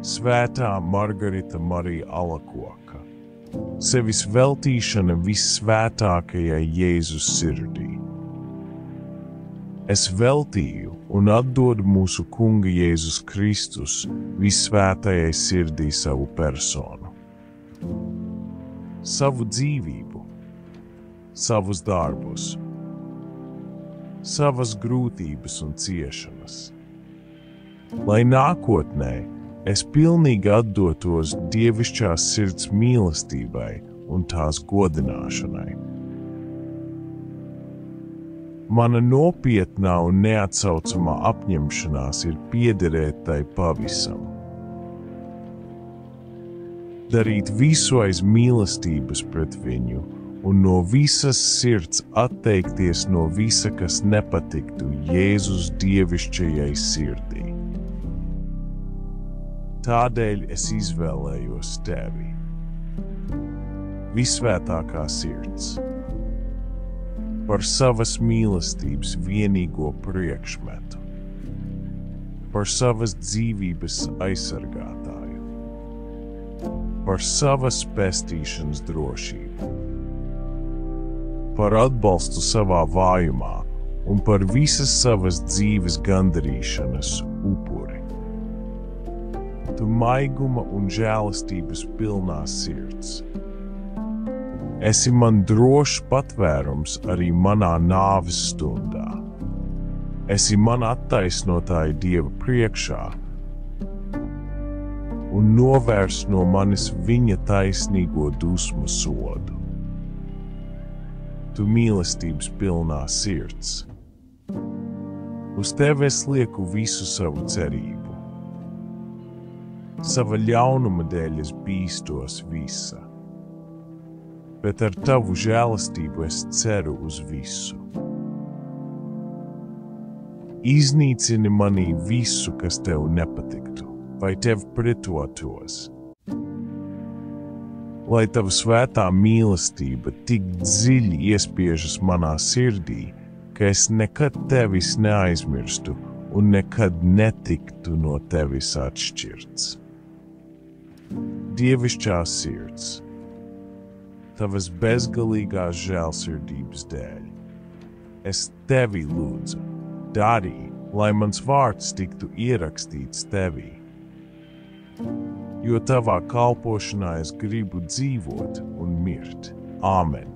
Svētā Margarita Marija Alakoka, sevis veltīšana vissvētākajai Jēzus sirdī. Es veltīju un atdodu mūsu Kunga Jēzus Kristus vissvētajai sirdī savu personu, savu dzīvību, savus darbus, savas grūtības un ciešanas, lai nākotnē es pilnīgi atdotos dievišķās sirds mīlestībai un tās godināšanai. Mana nopietnā un neatsaucamā apņemšanās ir piederēt tai pavisam. Darīt visu aiz mīlestības pret viņu un no visas sirds atteikties no visa, kas nepatiktu Jēzus dievišķajai sirdī. Tādēļ es izvēlējos tevi, visvētākā sirds, par savas mīlestības vienīgo priekšmetu, par savas dzīvības aizsargātāju, par savas pestīšanas drošību, par atbalstu savā vājumā un par visas savas dzīves gandarīšanas upuri. Tu maiguma un žēlastības pilnā sirds. Esi man drošs patvērums arī manā nāves stundā. Esi man attaisnotāja Dieva priekšā un novērs no manis viņa taisnīgo dusmu sodu. Tu mīlestības pilnā sirds. Uz tevi es lieku visu savu cerību. Sava ļaunuma dēļ es bīstos visa, bet ar tavu žēlastību es ceru uz visu. Iznīcini manī visu, kas tev nepatiktu, vai tev pretotos. Lai tava svētā mīlestība tik dziļi iespiežas manā sirdī, ka es nekad tevis neaizmirstu un nekad netiktu no tevis atšķirts. Dievišķā sirds, tavas bezgalīgās žēlsirdības dēļ, es tevi lūdzu, dari, lai mans vārds tiktu ierakstīts tevī, jo tavā kalpošanā es gribu dzīvot un mirt. Āmen.